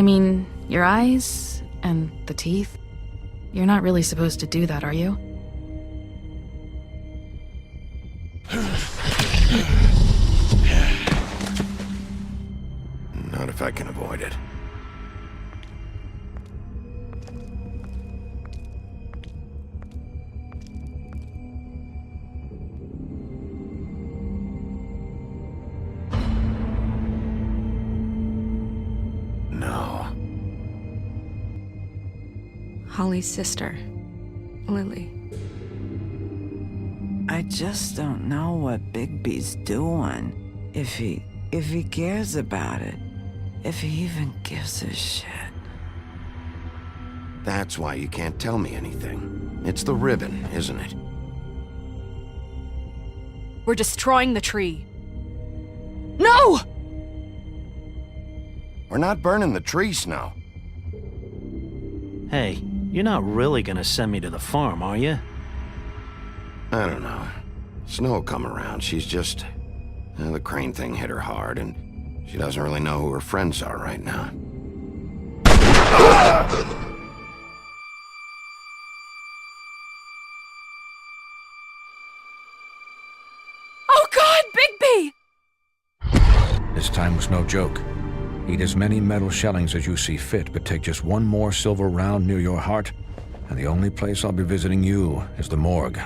I mean, your eyes and the teeth. You're not really supposed to do that, are you? Not if I can avoid it. No. Holly's sister, Lily. I just don't know what Bigby's doing. If he cares about it. If he even gives a shit. That's why you can't tell me anything. It's the ribbon, isn't it? We're destroying the tree. No! We're not burning the tree, Snow. Hey, you're not really gonna send me to the farm, are you? I don't know. Snow will come around. She's just... the crane thing hit her hard, and she doesn't really know who her friends are right now. Oh God, Bigby! This time was no joke. Eat as many metal shellings as you see fit, but take just one more silver round near your heart, and the only place I'll be visiting you is the morgue.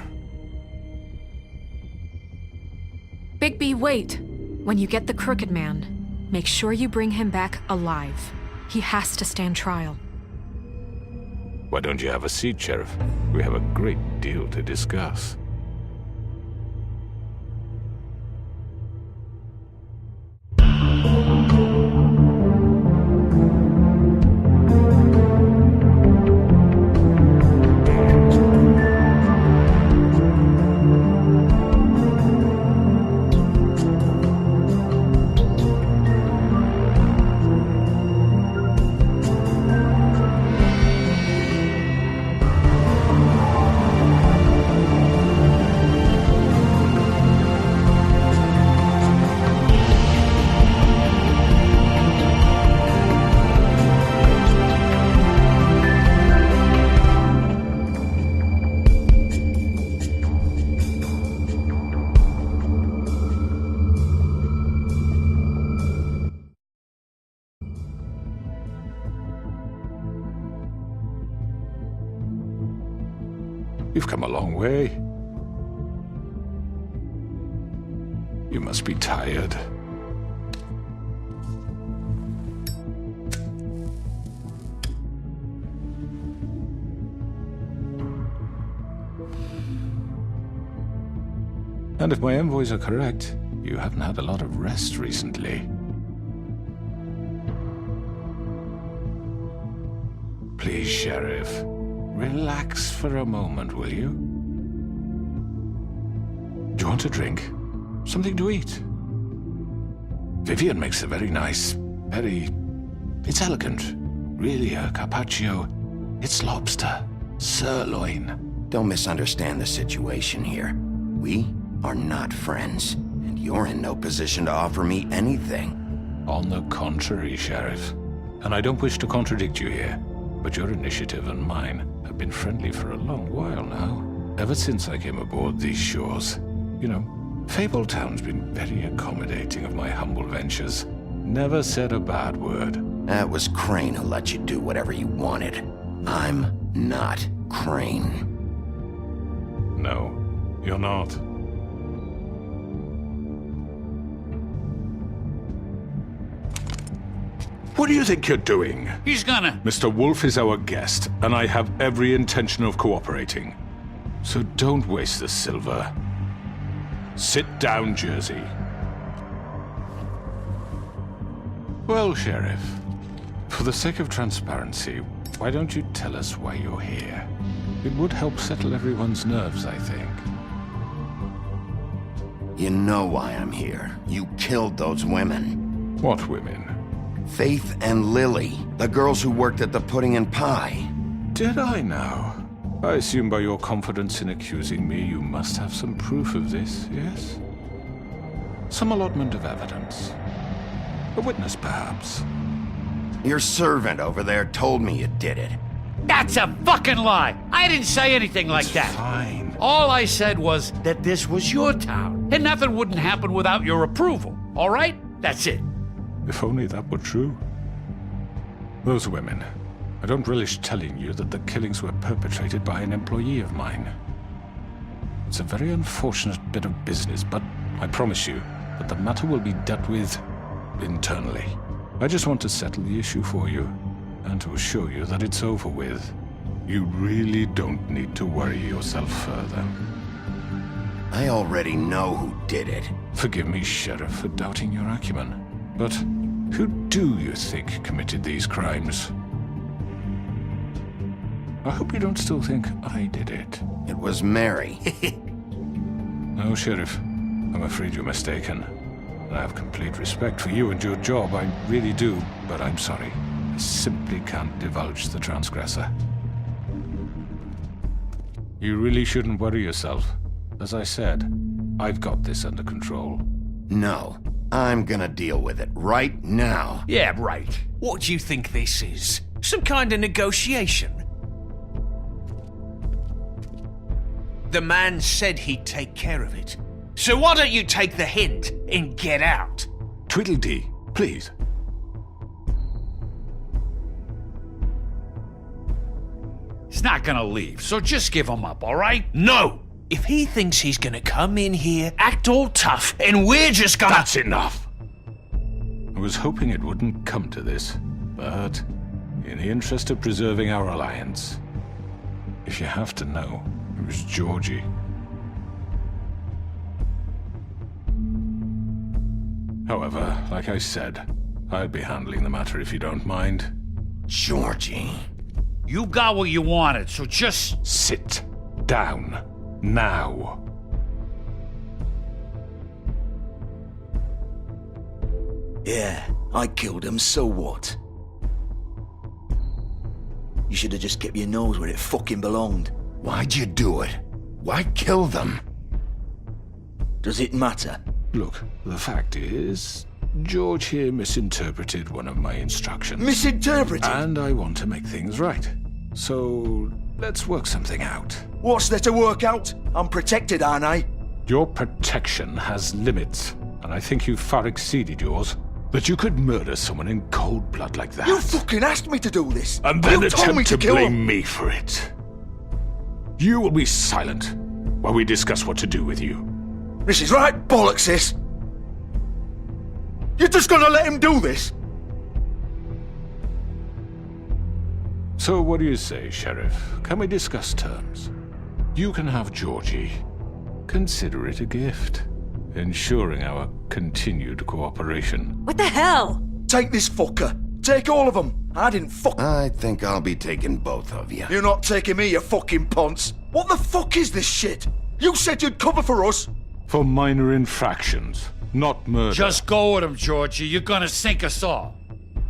Bigby, wait. When you get the Crooked Man, make sure you bring him back alive. He has to stand trial. Why don't you have a seat, Sheriff? We have a great deal to discuss. You've come a long way. You must be tired. And if my envoys are correct, you haven't had a lot of rest recently. Please, Sheriff. Relax for a moment, will you? Do you want a drink? Something to eat? Vivian makes a very nice, it's elegant. Really a carpaccio. It's lobster, sirloin. Don't misunderstand the situation here. We are not friends, and you're in no position to offer me anything. On the contrary, Sheriff. And I don't wish to contradict you here, but your initiative and mine have been friendly for a long while now. Ever since I came aboard these shores. You know, Fabletown's been very accommodating of my humble ventures. Never said a bad word. That was Crane who let you do whatever you wanted. I'm not Crane. No, you're not. What do you think you're doing? He's gonna... Mr. Wolf is our guest, and I have every intention of cooperating. So don't waste the silver. Sit down, Jersey. Well, Sheriff, for the sake of transparency, why don't you tell us why you're here? It would help settle everyone's nerves, I think. You know why I'm here. You killed those women. What women? Faith and Lily, the girls who worked at the Pudding and Pie. Did I now? I assume by your confidence in accusing me, you must have some proof of this, yes? Some allotment of evidence. A witness, perhaps. Your servant over there told me you did it. That's a fucking lie. I didn't say anything like that. Fine. All I said was that this was your town, and nothing wouldn't happen without your approval. All right? That's it. If only that were true. Those women. I don't relish telling you that the killings were perpetrated by an employee of mine. It's a very unfortunate bit of business, but I promise you that the matter will be dealt with internally. I just want to settle the issue for you, and to assure you that it's over with. You really don't need to worry yourself further. I already know who did it. Forgive me, Sheriff, for doubting your acumen. But who do you think committed these crimes? I hope you don't still think I did it. It was Mary. No, Sheriff. I'm afraid you're mistaken. I have complete respect for you and your job, I really do, but I'm sorry. I simply can't divulge the transgressor. You really shouldn't worry yourself. As I said, I've got this under control. No, I'm gonna deal with it right now. Yeah, right. What do you think this is? Some kind of negotiation? The man said he'd take care of it. So why don't you take the hint and get out? Tweedledee, please. He's not gonna leave, so just give him up, all right? No! If he thinks he's gonna come in here, act all tough, and we're just gonna— That's enough! I was hoping it wouldn't come to this, but in the interest of preserving our alliance, if you have to know, it was Georgie. However, like I said, I'll be handling the matter if you don't mind. Georgie. You got what you wanted, so just... Sit down. Now. Yeah, I killed him, so what? You should have just kept your nose where it fucking belonged. Why'd you do it? Why kill them? Does it matter? Look, the fact is, George here misinterpreted one of my instructions. Misinterpreted? And I want to make things right. So, let's work something out. What's there to work out? I'm protected, aren't I? Your protection has limits, and I think you've far exceeded yours. That you could murder someone in cold blood like that. You fucking asked me to do this! And then you told me attempt to kill blame him. me for it. You will be silent while we discuss what to do with you. This is right bollocks, sis. You're just gonna let him do this? So what do you say, Sheriff? Can we discuss terms? You can have Georgie. Consider it a gift, ensuring our continued cooperation. What the hell? Take this fucker. Take all of them. I didn't fuck... I think I'll be taking both of you. You're not taking me, you fucking ponce. What the fuck is this shit? You said you'd cover for us. For minor infractions, not murder. Just go with him, Georgie. You're gonna sink us all.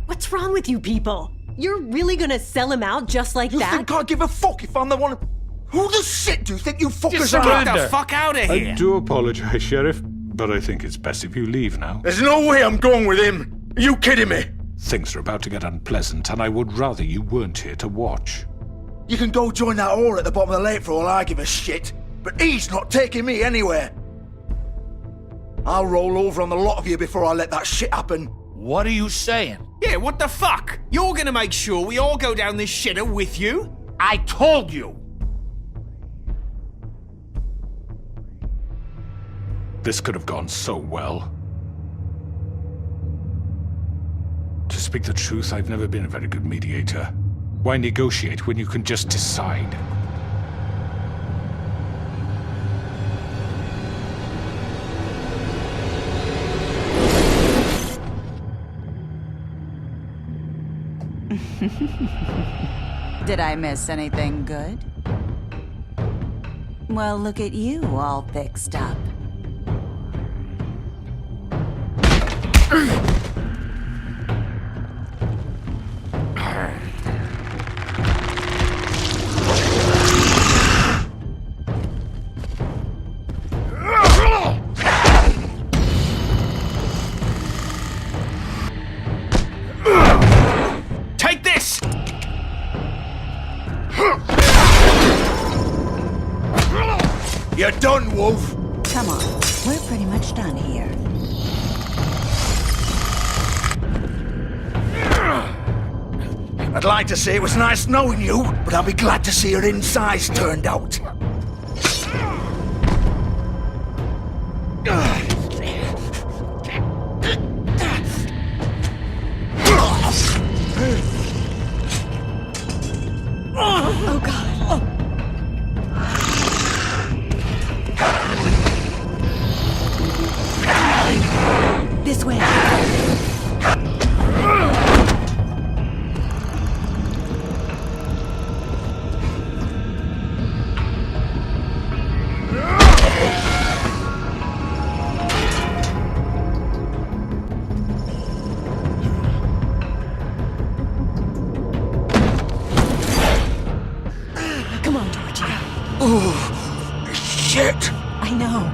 What's wrong with you people? You're really gonna sell him out just like You that? think I give a fuck if I'm the one... Who the shit do you think you fuckers are? Get the fuck out of here! I do apologize, Sheriff, but I think it's best if you leave now. There's no way I'm going with him. Are you kidding me? Things are about to get unpleasant, and I would rather you weren't here to watch. You can go join that whore at the bottom of the lake for all I give a shit. But he's not taking me anywhere. I'll roll over on the lot of you before I let that shit happen. What are you saying? Yeah, what the fuck? You're gonna make sure we all go down this shitter with you? I told you! This could have gone so well. To speak the truth, I've never been a very good mediator. Why negotiate when you can just decide? Did I miss anything good? Well, look at you, all fixed up. You're done, Wolf. Come on, we're pretty much done here. I'd like to say it was nice knowing you, but I'll be glad to see your insides turned out. Oh, God. This way. Come on, Georgia. Oh, shit. I know.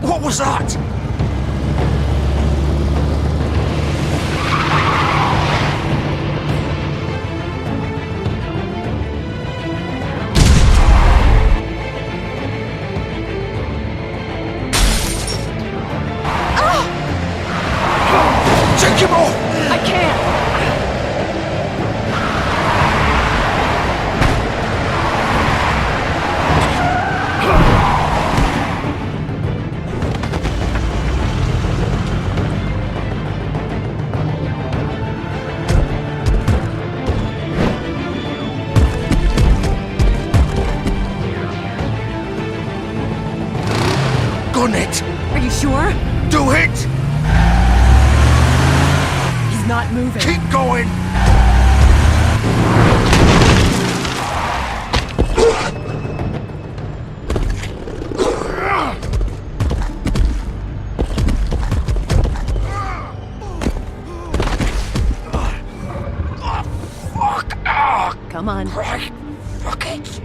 What was that? Take him off! I can't! Gun it! Are you sure? Do it! He's not moving. Keep going! Come on. Right. Fuck it.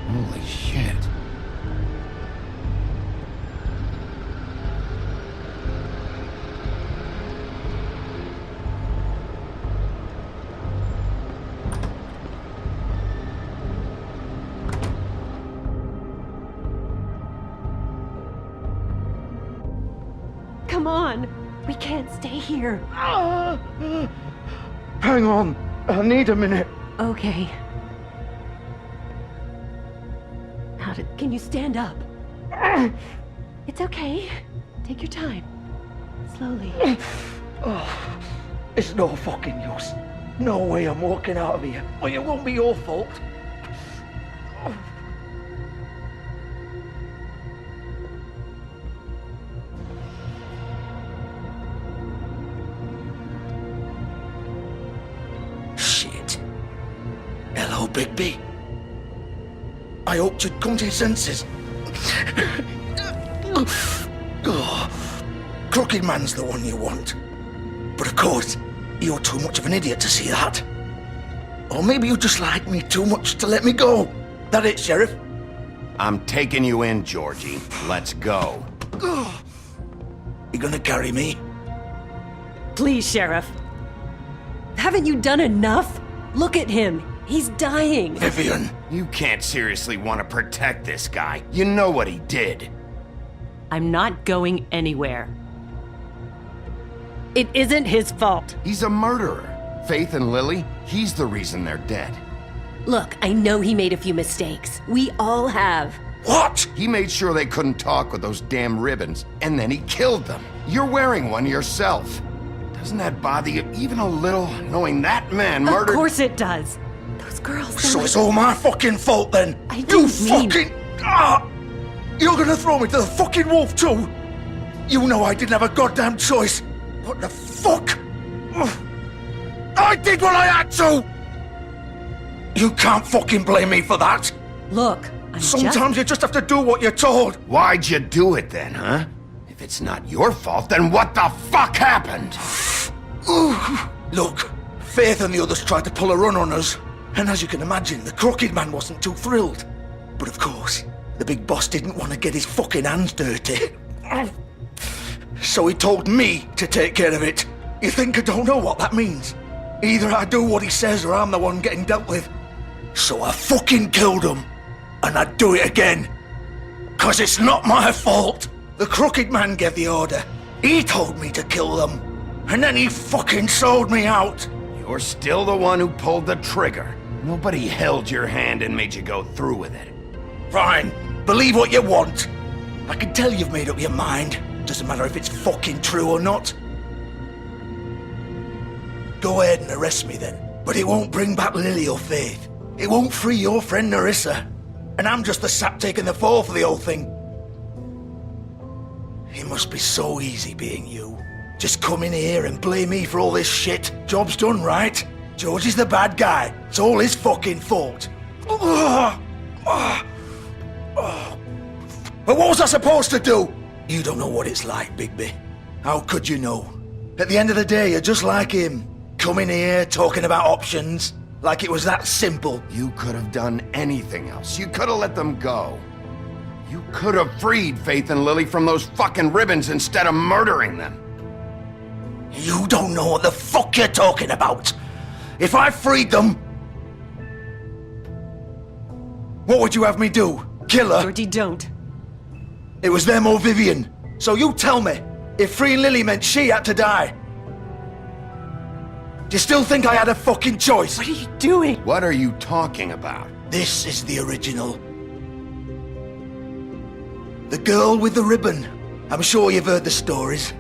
Holy shit. Come on. We can't stay here. Hang on. I need a minute. Okay. about it. Can you stand up? It's okay. Take your time. Slowly. Oh, it's no fucking use. No way I'm walking out of here. Well, it won't be your fault. Shit. Hello, Bigby. I hoped you'd come to your senses. Oh, Crooked Man's the one you want. But of course, you're too much of an idiot to see that. Or maybe you just like me too much to let me go. That it, Sheriff? I'm taking you in, Georgie. Let's go. You gonna carry me? Please, Sheriff. Haven't you done enough? Look at him. He's dying. Vivian. You can't seriously want to protect this guy. You know what he did. I'm not going anywhere. It isn't his fault. He's a murderer. Faith and Lily, he's the reason they're dead. Look, I know he made a few mistakes. We all have. What? He made sure they couldn't talk with those damn ribbons, and then he killed them. You're wearing one yourself. Doesn't that bother you even a little, knowing that man murdered— Of course it does. Those girls— So it's all my fucking fault then? I You didn't mean— fucking— You're gonna throw me to the fucking wolf too? You know I didn't have a goddamn choice. What the fuck? I did what I had to! You can't fucking blame me for that. Look, Sometimes you just have to do what you're told. Why'd you do it then, huh? If it's not your fault, then what the fuck happened? Look, Faith and the others tried to pull a run on us. And as you can imagine, the Crooked Man wasn't too thrilled. But of course, the big boss didn't want to get his fucking hands dirty. So he told me to take care of it. You think I don't know what that means? Either I do what he says or I'm the one getting dealt with. So I fucking killed him. And I'd do it again. 'Cause it's not my fault. The Crooked Man gave the order. He told me to kill them. And then he fucking sold me out. You're still the one who pulled the trigger. Nobody held your hand and made you go through with it. Fine. Believe what you want. I can tell you've made up your mind. Doesn't matter if it's fucking true or not. Go ahead and arrest me then. But it won't bring back Lily or Faith. It won't free your friend Nerissa. And I'm just the sap taking the fall for the whole thing. It must be so easy being you. Just come in here and blame me for all this shit. Job's done, right? George is the bad guy. It's all his fucking fault. But what was I supposed to do? You don't know what it's like, Bigby. How could you know? At the end of the day, you're just like him. Coming here, talking about options. Like it was that simple. You could have done anything else. You could have let them go. You could have freed Faith and Lily from those fucking ribbons instead of murdering them. You don't know what the fuck you're talking about. If I freed them... What would you have me do? Kill her? Georgie, don't. It was them or Vivian. So you tell me, if freeing Lily meant she had to die. Do you still think I had a fucking choice? What are you doing? What are you talking about? This is the original. The girl with the ribbon. I'm sure you've heard the stories.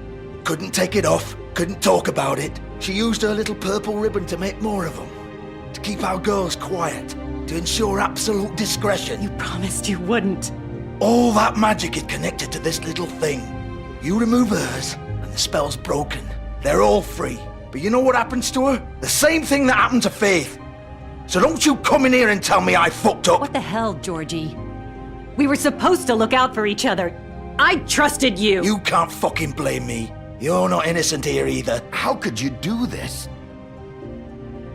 Couldn't take it off, couldn't talk about it. She used her little purple ribbon to make more of them. To keep our girls quiet. To ensure absolute discretion. You promised you wouldn't. All that magic is connected to this little thing. You remove hers, and the spell's broken. They're all free. But you know what happens to her? The same thing that happened to Faith. So don't you come in here and tell me I fucked up. What the hell, Georgie? We were supposed to look out for each other. I trusted you. You can't fucking blame me. You're not innocent here either. How could you do this?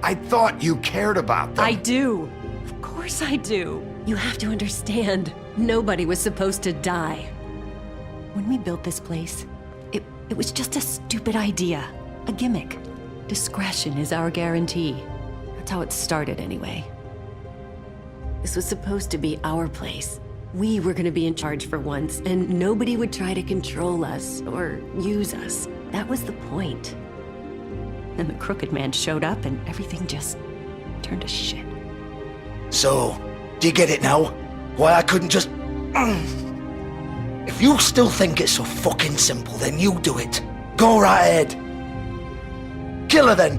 I thought you cared about them. I do. Of course I do. You have to understand. Nobody was supposed to die. When we built this place, it was just a stupid idea. A gimmick. Discretion is our guarantee. That's how it started anyway. This was supposed to be our place. We were gonna be in charge for once, and nobody would try to control us or use us. That was the point. Then the Crooked Man showed up and everything just turned to shit. So, do you get it now? Why I couldn't just... If you still think it's so fucking simple, then you do it. Go right ahead. Kill her then.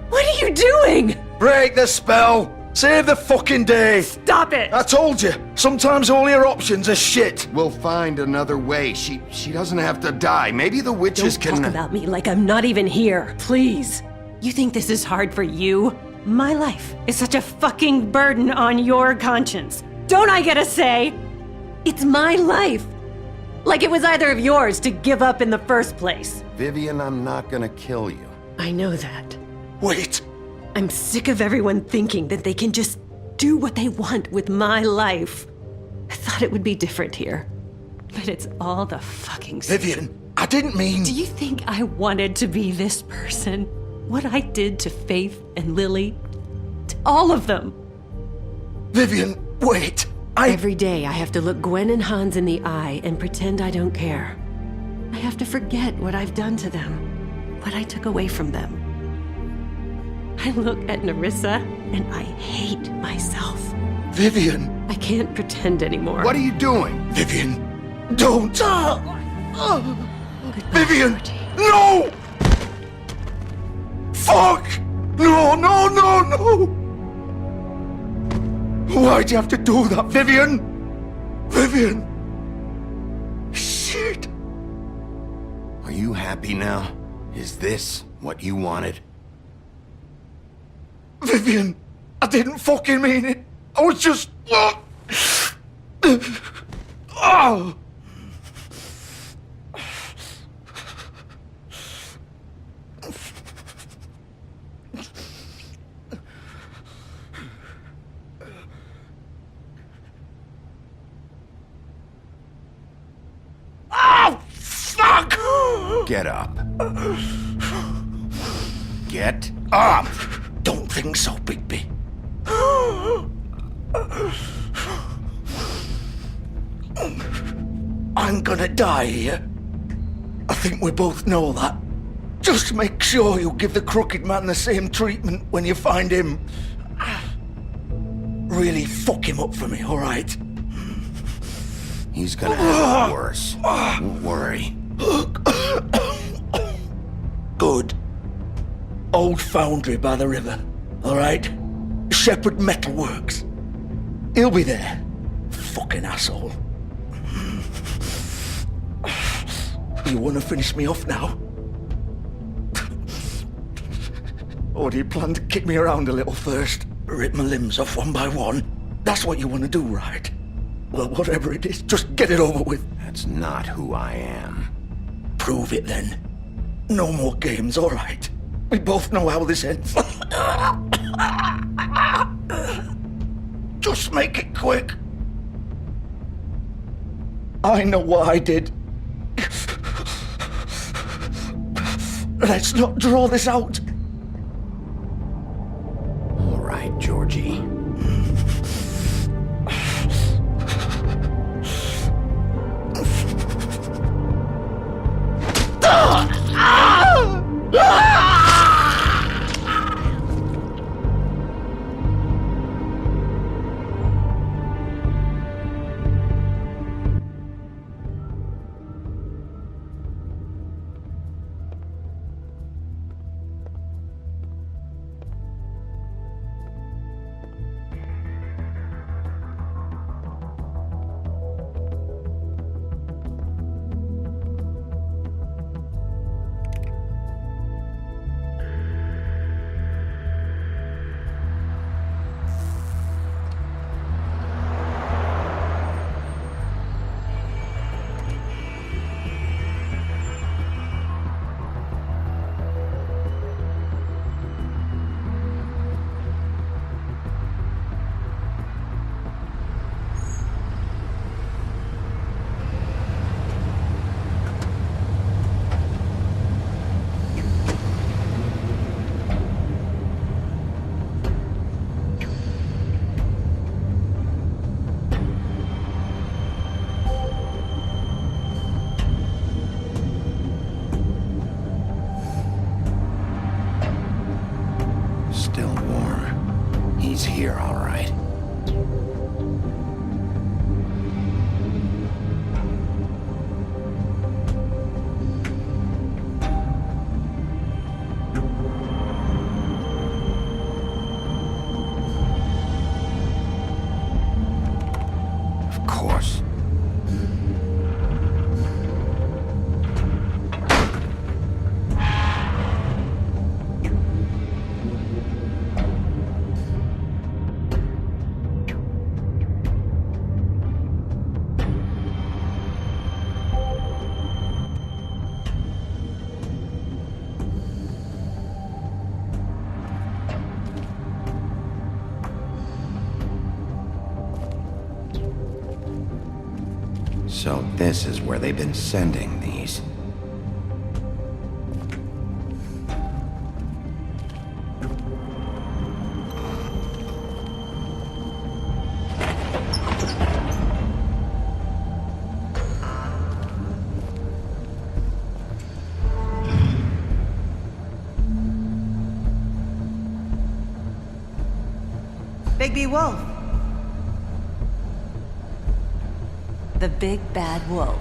What are you doing? Break the spell. Save the fucking day. Stop it. I told you, sometimes all your options are shit. We'll find another way. She doesn't have to die. Maybe the witches Don't can... talk about me like I'm not even here, please. You think this is hard for you? My life is such a fucking burden on your conscience. Don't I get a say? It's my life. Like it was either of yours to give up in the first place. Vivian, I'm not gonna kill you. I know that. Wait. I'm sick of everyone thinking that they can just do what they want with my life. I thought it would be different here. But it's all the fucking same. Vivian, I didn't mean... Do you think I wanted to be this person? What I did to Faith and Lily? To all of them? Vivian, wait. Every day I have to look Gwen and Hans in the eye and pretend I don't care. I have to forget what I've done to them, what I took away from them. I look at Nerissa and I hate myself. Vivian. I can't pretend anymore. What are you doing? Vivian, don't. Goodbye, Vivian, Georgie. no! Fuck! No, no, no, no! Why'd you have to do that, Vivian? Vivian! Shit! Are you happy now? Is this what you wanted? Vivian, I didn't fucking mean it. I was just... Oh! Fuck! Get up. Get up! Don't think so, Bigby. I'm gonna die here. I think we both know that. Just make sure you give the crooked man the same treatment when you find him. Really fuck him up for me, alright? He's gonna have it worse. Don't worry. Good. Old foundry by the river, alright? Shepherd Metalworks. He'll be there. Fucking asshole. You wanna finish me off now? Or do you plan to kick me around a little first? Rip my limbs off one by one? That's what you wanna do, right? Well, whatever it is, just get it over with. That's not who I am. Prove it then. No more games, alright? We both know how this ends. Just make it quick. I know what I did. Let's not draw this out. All right, Georgie. So this is where they've been sending these. Bigby Wolf. The big bad wolf.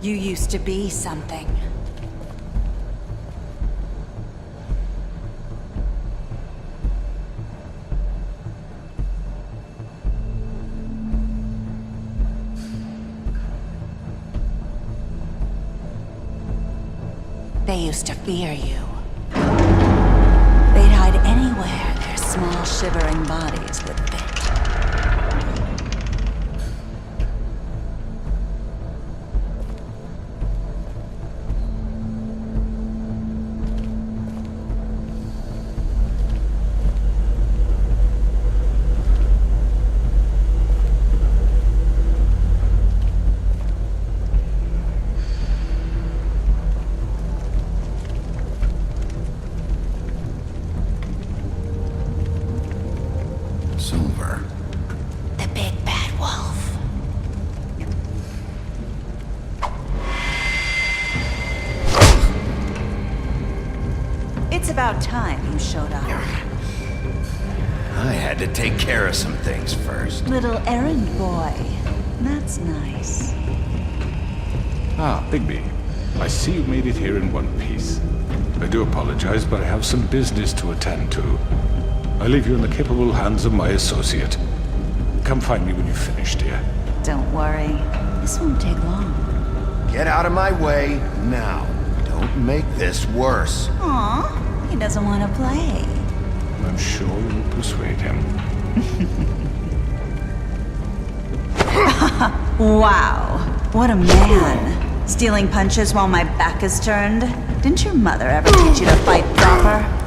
You used to be something. They used to fear you. They'd hide anywhere their small, shivering bodies would fit. Silver. The big bad wolf. It's about time you showed up. I had to take care of some things first. Little errand boy. That's nice. Ah, Bigby. I see you made it here in one piece. I do apologize, but I have some business to attend to. I leave you in the capable hands of my associate. Come find me when you've finished, dear. Don't worry. This won't take long. Get out of my way now. Don't make this worse. Aw, he doesn't want to play. I'm sure you'll persuade him. Wow, what a man. Stealing punches while my back is turned? Didn't your mother ever teach you to fight proper?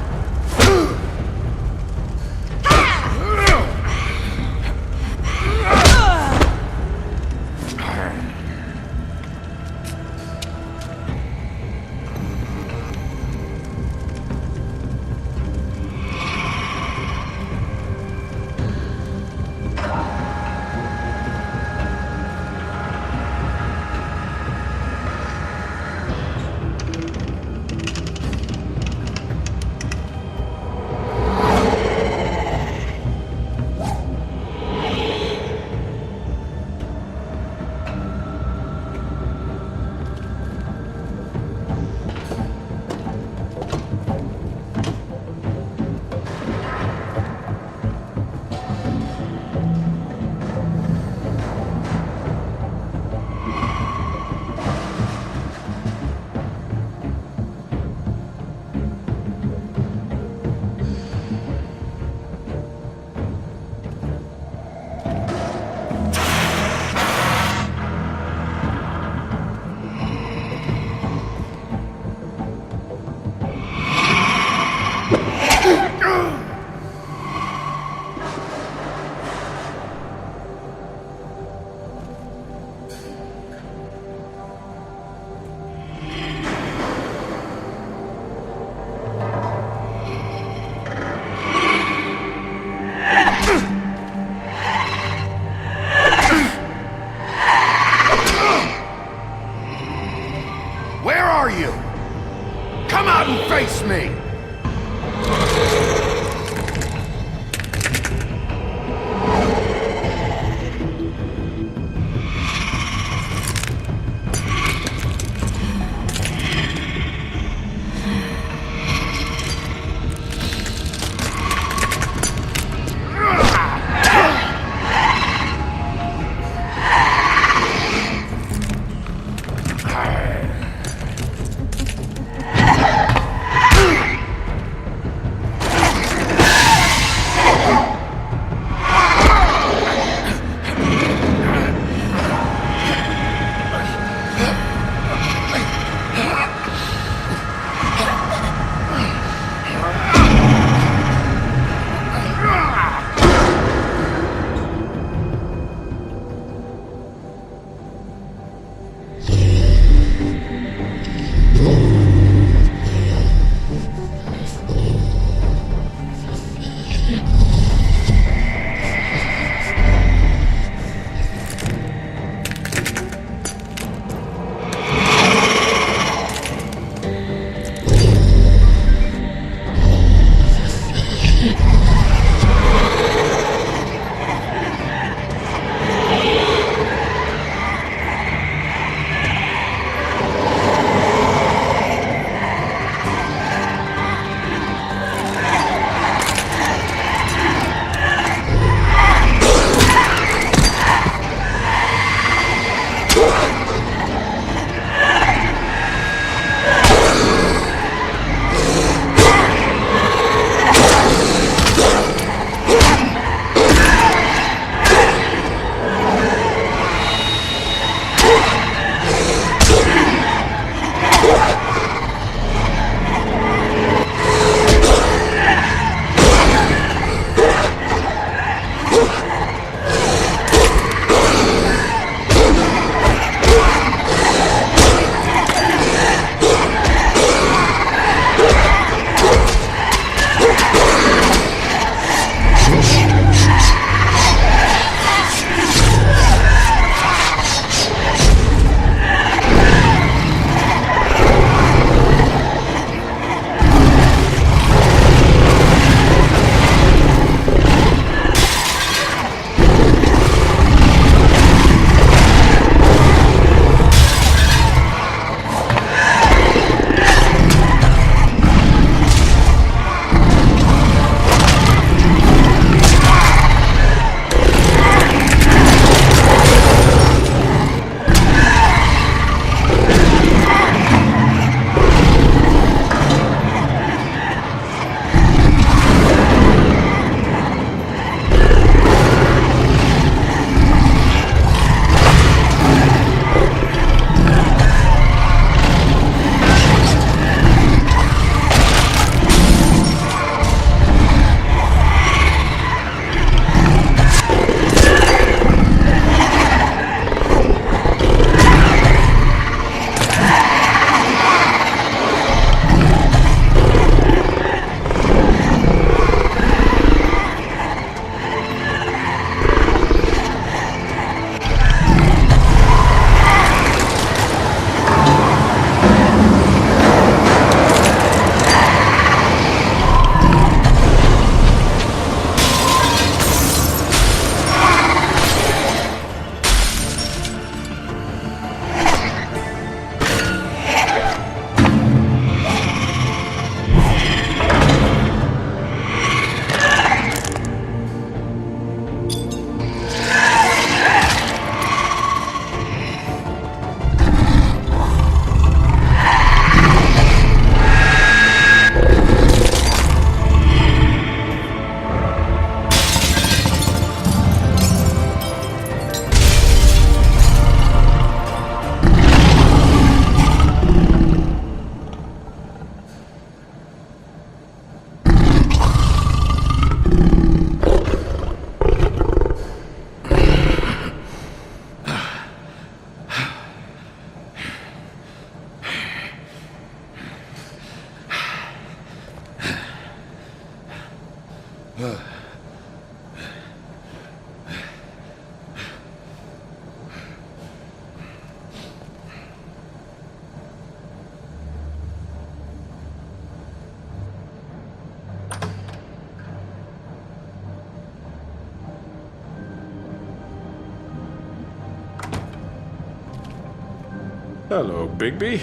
Hello, Bigby.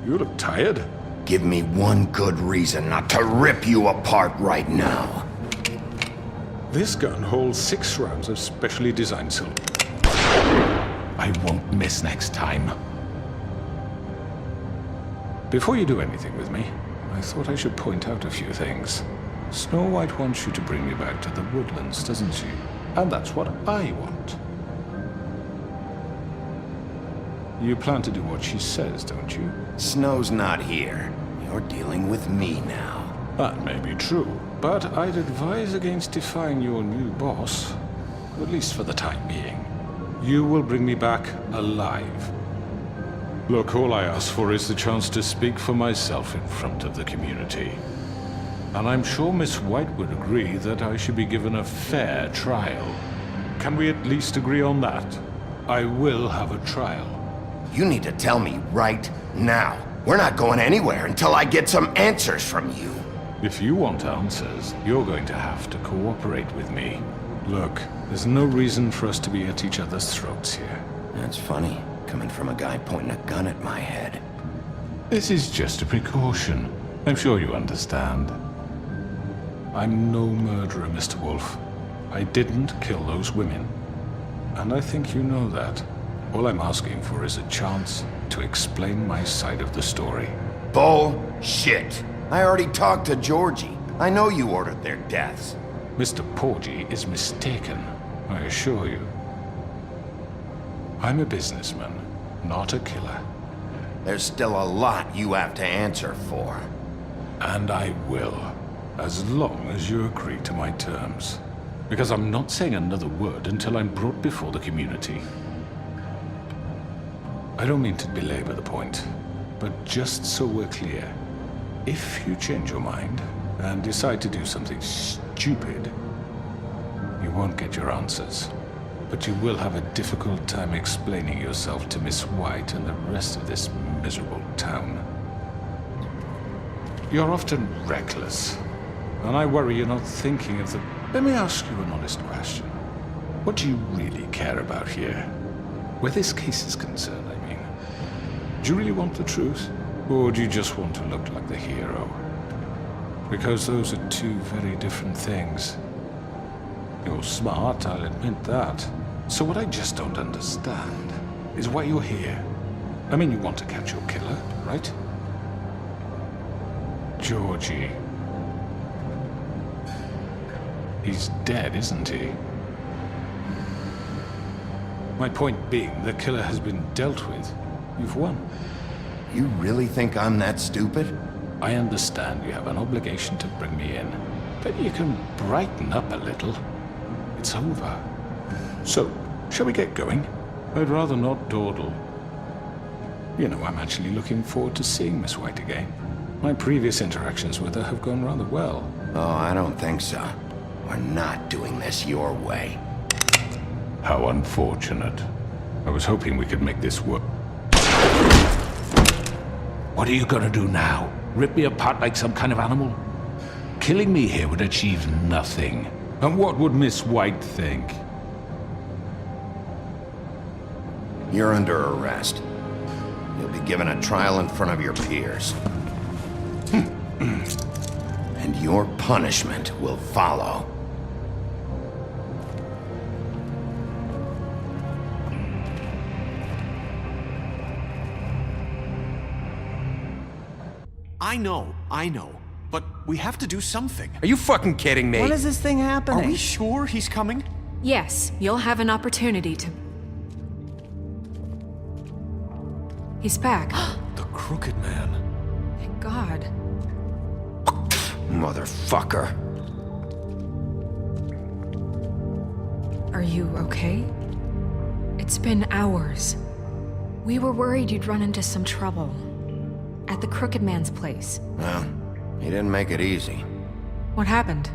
You look tired. Give me one good reason not to rip you apart right now. This gun holds 6 rounds of specially designed silver. I won't miss next time. Before you do anything with me, I thought I should point out a few things. Snow White wants you to bring me back to the woodlands, doesn't she? And that's what I want. You plan to do what she says, don't you? Snow's not here. You're dealing with me now. That may be true, but I'd advise against defying your new boss, at least for the time being. You will bring me back alive. Look, all I ask for is the chance to speak for myself in front of the community. And I'm sure Miss White would agree that I should be given a fair trial. Can we at least agree on that? I will have a trial. You need to tell me right now. We're not going anywhere until I get some answers from you. If you want answers, you're going to have to cooperate with me. Look, there's no reason for us to be at each other's throats here. That's funny, coming from a guy pointing a gun at my head. This is just a precaution. I'm sure you understand. I'm no murderer, Mr. Wolf. I didn't kill those women. And I think you know that. All I'm asking for is a chance to explain my side of the story. Bullshit! I already talked to Georgie. I know you ordered their deaths. Mr. Porgy is mistaken, I assure you. I'm a businessman, not a killer. There's still a lot you have to answer for. And I will, as long as you agree to my terms. Because I'm not saying another word until I'm brought before the community. I don't mean to belabor the point, but just so we're clear, if you change your mind and decide to do something stupid, you won't get your answers. But you will have a difficult time explaining yourself to Miss White and the rest of this miserable town. You're often reckless, and I worry you're not thinking of the... Let me ask you an honest question. What do you really care about here? Where this case is concerned, I mean. Do you really want the truth? Or do you just want to look like the hero? Because those are two very different things. You're smart, I'll admit that. So what I just don't understand is why you're here. I mean, you want to catch your killer, right? Georgie. He's dead, isn't he? My point being, the killer has been dealt with. You've won. You really think I'm that stupid? I understand you have an obligation to bring me in, but you can brighten up a little. It's over. So, shall we get going? I'd rather not dawdle. You know, I'm actually looking forward to seeing Miss White again. My previous interactions with her have gone rather well. Oh, I don't think so. We're not doing this your way. How unfortunate. I was hoping we could make this work. What are you gonna do now? Rip me apart like some kind of animal? Killing me here would achieve nothing. And what would Miss White think? You're under arrest. You'll be given a trial in front of your peers. And your punishment will follow. I know. But we have to do something. Are you fucking kidding me? When is this thing happening? Are we sure he's coming? Yes, you'll have an opportunity to... He's back. The Crooked Man. Thank God. Motherfucker. Are you okay? It's been hours. We were worried you'd run into some trouble. At the Crooked Man's place. Well, he didn't make it easy. What happened?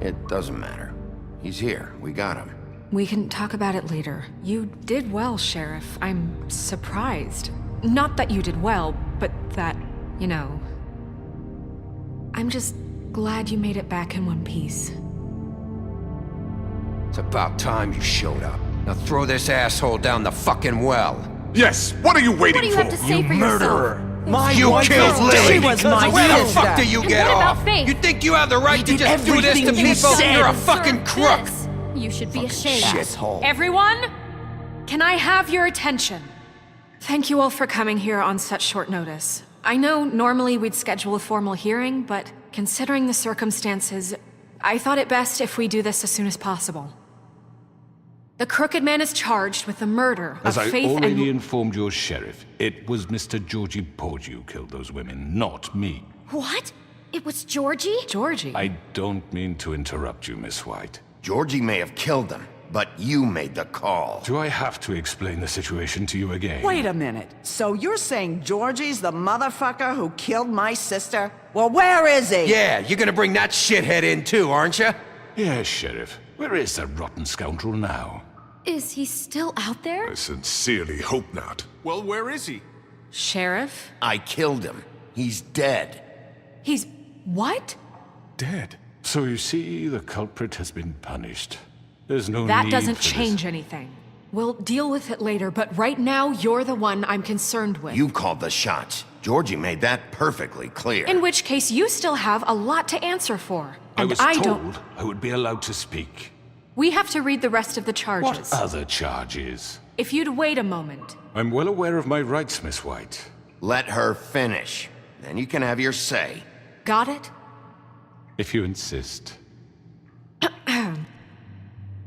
It doesn't matter. He's here. We got him. We can talk about it later. You did well, Sheriff. I'm surprised. Not that you did well, but that, you know... I'm just glad you made it back in one piece. It's about time you showed up. Now throw this asshole down the fucking well. Yes, what are you waiting What do you for? have to say for yourself? You killed Lily! She was my Where the sister. fuck do you And get what about off? Faith? You think you have the right to did just do this to everything you people? said. You're a fucking crook! This. You should be ashamed. Shithole. Everyone, can I have your attention? Thank you all for coming here on such short notice. I know normally we'd schedule a formal hearing, but considering the circumstances, I thought it best if we do this as soon as possible. The Crooked Man is charged with the murder As of I Faith already and... informed your sheriff, it was Mr. Georgie Porgy who killed those women, not me. What? It was Georgie? Georgie? I don't mean to interrupt you, Miss White. Georgie may have killed them, but you made the call. Do I have to explain the situation to you again? Wait a minute. So you're saying Georgie's the motherfucker who killed my sister? Well, where is he? Yeah, you're gonna bring that shithead in too, aren't you? Yes, Sheriff. Where is that rotten scoundrel now? Is he still out there? I sincerely hope not. Well, where is he? Sheriff? I killed him. He's dead. He's... what? Dead. So you see, the culprit has been punished. There's no That need doesn't for this. change anything. We'll deal with it later, but right now, you're the one I'm concerned with. You called the shots. Georgie made that perfectly clear. In which case, you still have a lot to answer for. I And was I told don't... I would be allowed to speak. We have to read the rest of the charges. What other charges? If you'd wait a moment. I'm well aware of my rights, Miss White. Let her finish. Then you can have your say. Got it? If you insist.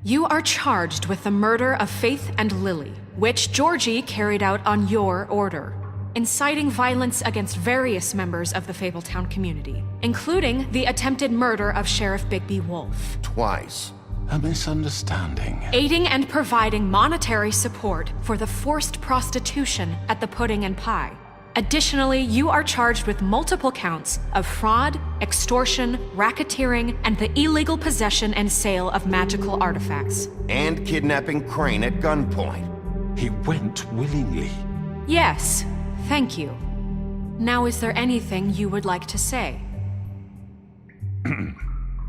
You are charged with the murder of Faith and Lily, which Georgie carried out on your order, inciting violence against various members of the Fabletown community, including the attempted murder of Sheriff Bigby Wolf. Twice. A misunderstanding. Aiding and providing monetary support for the forced prostitution at the Pudding and Pie. Additionally, you are charged with multiple counts of fraud, extortion, racketeering, and the illegal possession and sale of magical artifacts. And kidnapping Crane at gunpoint. He went willingly. Yes, thank you. Now, is there anything you would like to say?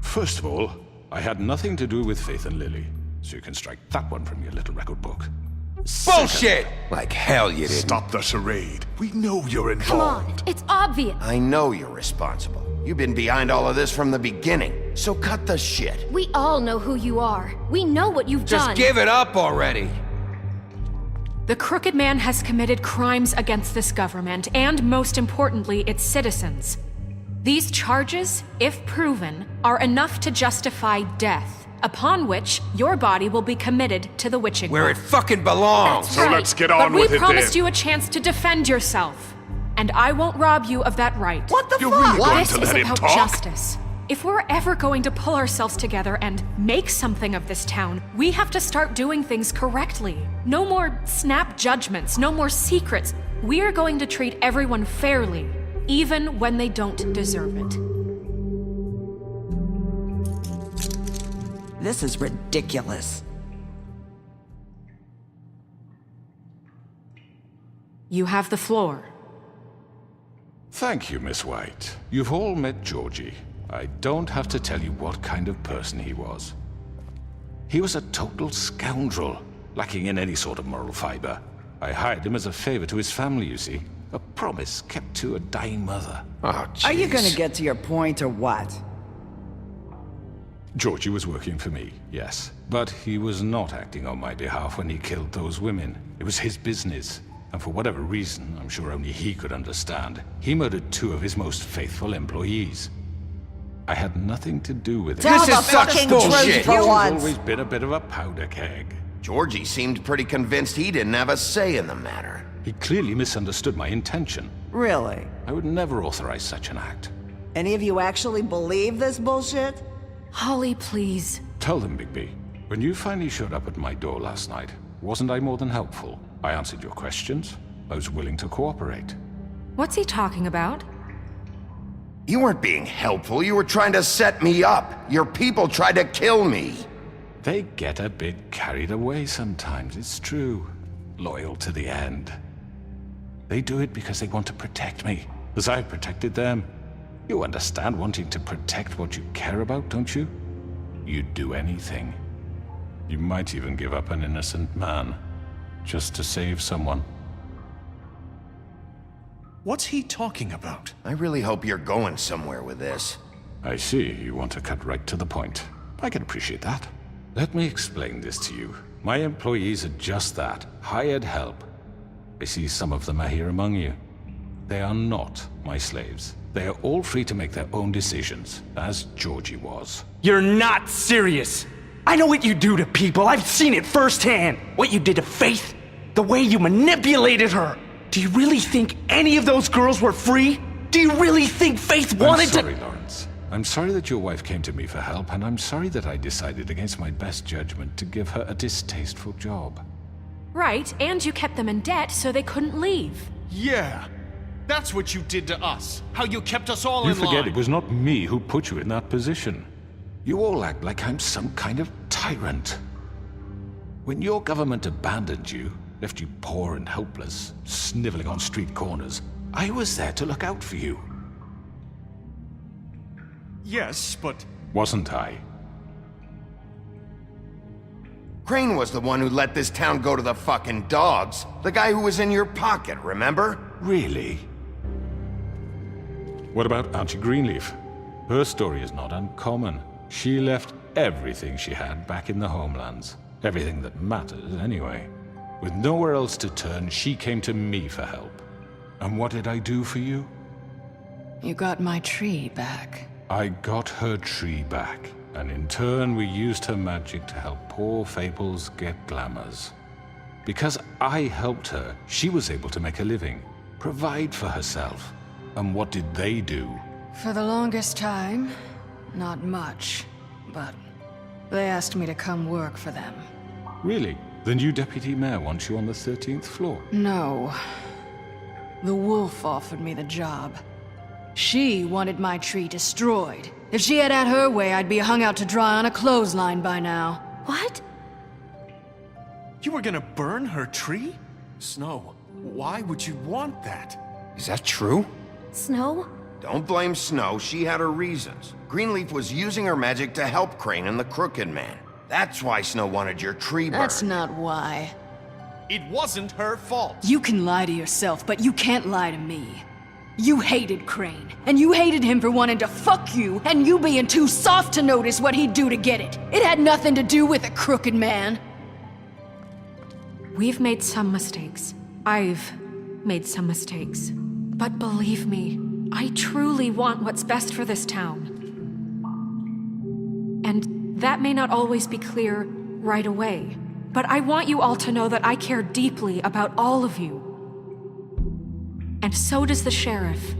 First of all, I had nothing to do with Faith and Lily, so you can strike that one from your little record book. Bullshit! Like hell you didn't. Stop the charade. We know you're involved. Come on, it's obvious. I know you're responsible. You've been behind all of this from the beginning, so cut the shit. We all know who you are. We know what you've Just done. give it up already. The Crooked Man has committed crimes against this government and, most importantly, its citizens. These charges, if proven, are enough to justify death, upon which your body will be committed to the witching Where well. it fucking belongs. That's So right. let's get on But we with it promised then. you a chance to defend yourself, and I won't rob you of that right. What the You're fuck? really going This to is let him about talk? justice. If we're ever going to pull ourselves together and make something of this town, we have to start doing things correctly. No more snap judgments, no more secrets. We are going to treat everyone fairly, even when they don't deserve it. This is ridiculous. You have the floor. Thank you, Miss White. You've all met Georgie. I don't have to tell you what kind of person he was. He was a total scoundrel, lacking in any sort of moral fiber. I hired him as a favor to his family, you see. A promise kept to a dying mother. Oh, jeez. Are you gonna get to your point or what? Georgie was working for me, yes. But he was not acting on my behalf when he killed those women. It was his business. And for whatever reason, I'm sure only he could understand, he murdered 2 of his most faithful employees. I had nothing to do with it. Tell This the is such fucking bullshit. truth for He's once. always been a bit of a powder keg. Georgie seemed pretty convinced he didn't have a say in the matter. He clearly misunderstood my intention. Really? I would never authorize such an act. Any of you actually believe this bullshit? Holly, please. Tell them, Bigby. When you finally showed up at my door last night, wasn't I more than helpful? I answered your questions. I was willing to cooperate. What's he talking about? You weren't being helpful. You were trying to set me up. Your people tried to kill me. They get a bit carried away sometimes, it's true. Loyal to the end. They do it because they want to protect me, as I've protected them. You understand wanting to protect what you care about, don't you? You'd do anything. You might even give up an innocent man, just to save someone. What's he talking about? I really hope you're going somewhere with this. I see you want to cut right to the point. I can appreciate that. Let me explain this to you. My employees are just that, hired help. I see some of them are here among you. They are not my slaves. They are all free to make their own decisions, as Georgie was. You're not serious! I know what you do to people, I've seen it firsthand! What you did to Faith, the way you manipulated her! Do you really think any of those girls were free? Do you really think Faith wanted I'm sorry, Lawrence. I'm sorry that your wife came to me for help, and I'm sorry that I decided against my best judgment to give her a distasteful job. Right, and you kept them in debt so they couldn't leave. Yeah. That's what you did to us. How you kept us all You in line. forget it was not me who put you in that position. You all act like I'm some kind of tyrant. When your government abandoned you, left you poor and helpless, sniveling on street corners, I was there to look out for you. Yes, but... Wasn't I? Crane was the one who let this town go to the fucking dogs. The guy who was in your pocket, remember? Really? What about Auntie Greenleaf? Her story is not uncommon. She left everything she had back in the homelands. Everything that mattered, anyway. With nowhere else to turn, she came to me for help. And what did I do for you? You got my tree back. I got her tree back, and in turn we used her magic to help poor Fables get glamours. Because I helped her, she was able to make a living, provide for herself. And what did they do? For the longest time, not much, but they asked me to come work for them. Really? The new deputy mayor wants you on the 13th floor? No. The wolf offered me the job. She wanted my tree destroyed. If she had her way, I'd be hung out to dry on a clothesline by now. What? You were gonna burn her tree? Snow, why would you want that? Is that true? Snow? Don't blame Snow, she had her reasons. Greenleaf was using her magic to help Crane and the Crooked Man. That's why Snow wanted your tree burned. That's not why. It wasn't her fault. You can lie to yourself, but you can't lie to me. You hated Crane, and you hated him for wanting to fuck you, and you being too soft to notice what he'd do to get it. It had nothing to do with the Crooked Man. We've made some mistakes. I've made some mistakes. But believe me, I truly want what's best for this town. And that may not always be clear right away, but I want you all to know that I care deeply about all of you. And so does the sheriff.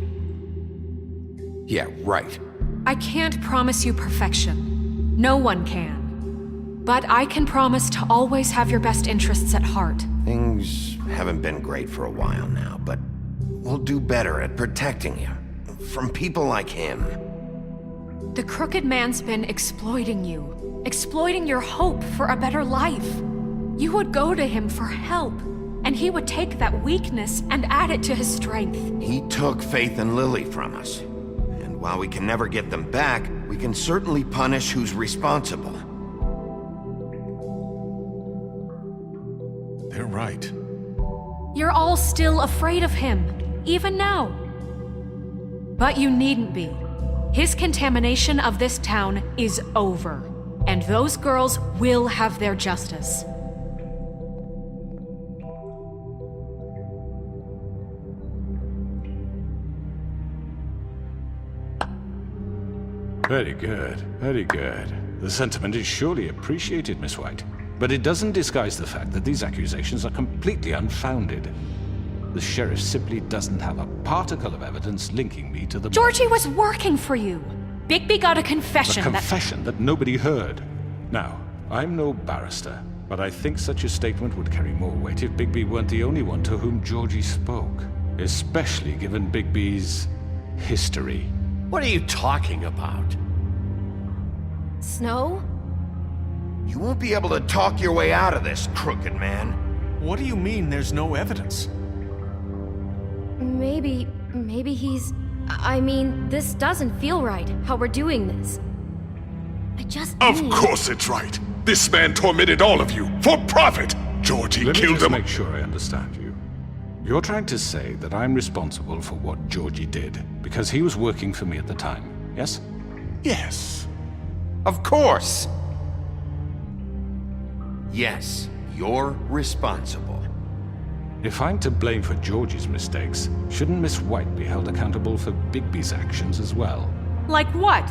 Yeah, right. I can't promise you perfection. No one can. But I can promise to always have your best interests at heart. Things haven't been great for a while now, but we'll do better at protecting you. From people like him. The Crooked Man's been exploiting you. Exploiting your hope for a better life. You would go to him for help, and he would take that weakness and add it to his strength. He took Faith and Lily from us. And while we can never get them back, we can certainly punish who's responsible. They're right. You're all still afraid of him, even now. But you needn't be. His contamination of this town is over, and those girls will have their justice. Very good, very good. The sentiment is surely appreciated, Miss White. But it doesn't disguise the fact that these accusations are completely unfounded. The sheriff simply doesn't have a particle of evidence linking me to the... Georgie was working for you. Bigby got a confession A confession that nobody heard. Now, I'm no barrister, but I think such a statement would carry more weight if Bigby weren't the only one to whom Georgie spoke. Especially given Bigby's history. What are you talking about? Snow? You won't be able to talk your way out of this, Crooked Man. What do you mean there's no evidence? Maybe he's... I mean, this doesn't feel right, how we're doing this. I just Of need... course it's right. This man tormented all of you, for profit. Georgie Let me killed just him. make sure I understand you. You're trying to say that I'm responsible for what Georgie did because he was working for me at the time, yes? Yes. Of course! Yes, you're responsible. If I'm to blame for Georgie's mistakes, shouldn't Miss White be held accountable for Bigby's actions as well? Like what?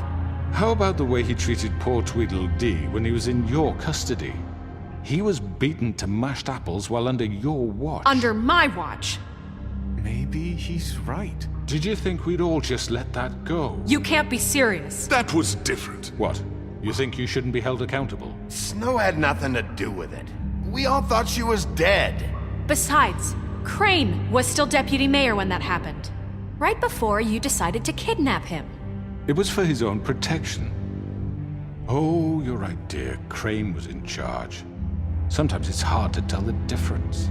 How about the way he treated poor Tweedledee when he was in your custody? He was beaten to mashed apples while under your watch. Under my watch. Maybe he's right. Did you think we'd all just let that go? You can't be serious. That was different. What? You think you shouldn't be held accountable? Snow had nothing to do with it. We all thought she was dead. Besides, Crane was still deputy mayor when that happened. Right before you decided to kidnap him. It was for his own protection. Oh, you're right, dear. Crane was in charge. Sometimes it's hard to tell the difference.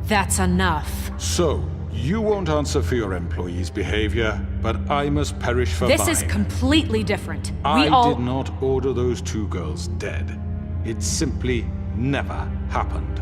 That's enough. So, you won't answer for your employees' behavior, but I must perish for mine. This is completely different. I did not order those two girls dead. It simply never happened.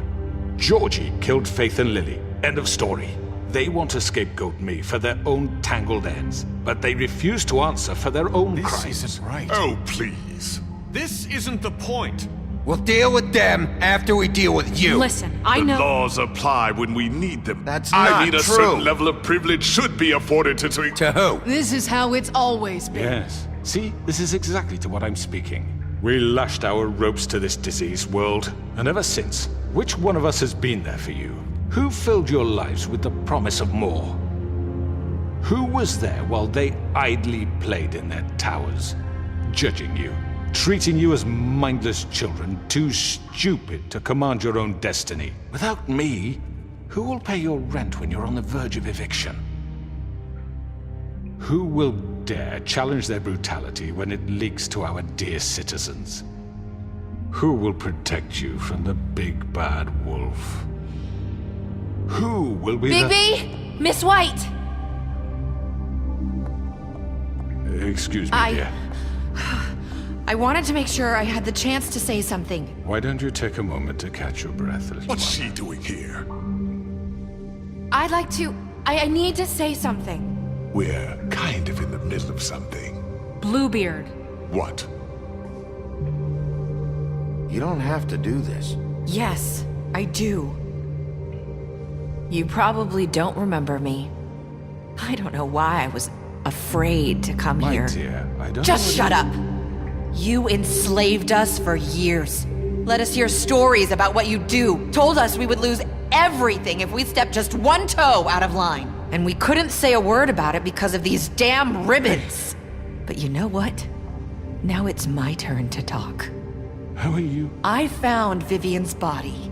Georgie killed Faith and Lily. End of story. They want to scapegoat me for their own tangled ends, but they refuse to answer for their own crimes. This isn't right. Oh, please. This isn't the point. We'll deal with them after we deal with you. Listen, I know. The laws apply when we need them. That's I not mean, a true. certain level of privilege should be afforded to... To who? This is how it's always been. Yes. See, this is exactly to what I'm speaking. We lashed our ropes to this diseased world, and ever since, which one of us has been there for you? Who filled your lives with the promise of more? Who was there while they idly played in their towers, judging you, treating you as mindless children, too stupid to command your own destiny? Without me, who will pay your rent when you're on the verge of eviction? Who will dare challenge their brutality when it leaks to our dear citizens? Who will protect you from the big bad wolf? Who will be Bigby! Miss White! Excuse me, dear. I wanted to make sure I had the chance to say something. Why don't you take a moment to catch your breath, little What's she doing here? I'd like to... I need to say something. We're kind of in the middle of something. Bluebeard. What? You don't have to do this. Yes, I do. You probably don't remember me. I don't know why I was afraid to come My here. dear, I don't Just know shut up! You enslaved us for years. Let us hear stories about what you do. Told us we would lose everything if we stepped just one toe out of line. And we couldn't say a word about it because of these damn ribbons. But you know what? Now it's my turn to talk. How are you? I found Vivian's body.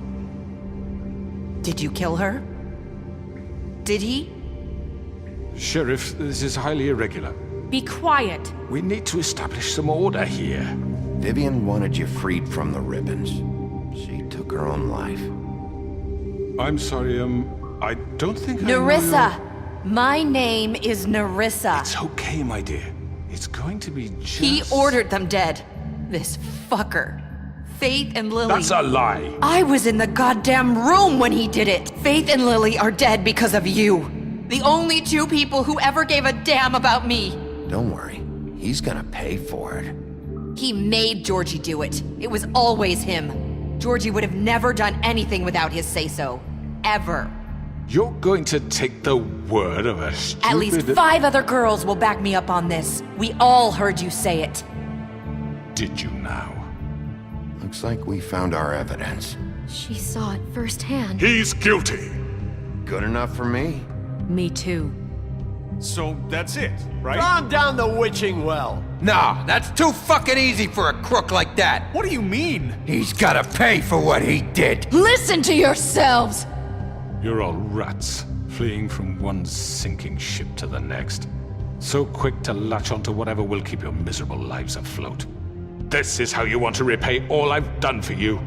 Did you kill her? Did he? Sheriff, this is highly irregular. Be quiet. We need to establish some order here. Vivian wanted you freed from the ribbons. She took her own life. I'm sorry, I don't think I know Nerissa! My name is Nerissa. It's okay, my dear. It's going to be just... He ordered them dead. This fucker. Faith and Lily. That's a lie. I was in the goddamn room when he did it. Faith and Lily are dead because of you. The only two people who ever gave a damn about me. Don't worry. He's gonna pay for it. He made Georgie do it. It was always him. Georgie would have never done anything without his say-so. Ever. You're going to take the word of a stupid... At least 5 other girls will back me up on this. We all heard you say it. Did you now? Looks like we found our evidence. She saw it firsthand. He's guilty. Good enough for me. Me too. So that's it, right? Calm down the witching well. Nah, that's too fucking easy for a crook like that. What do you mean? He's gotta pay for what he did. Listen to yourselves! You're all rats, fleeing from one sinking ship to the next. So quick to latch onto whatever will keep your miserable lives afloat. This is how you want to repay all I've done for you.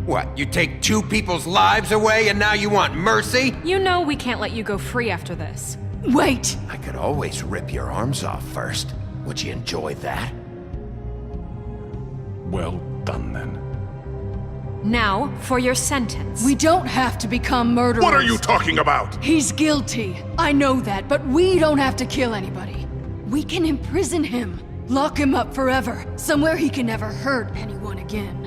What, you take 2 people's lives away and now you want mercy? You know we can't let you go free after this. Wait! I could always rip your arms off first. Would you enjoy that? Well done, then. Now, for your sentence. We don't have to become murderers. What are you talking about? He's guilty. I know that, but we don't have to kill anybody. We can imprison him. Lock him up forever. Somewhere he can never hurt anyone again.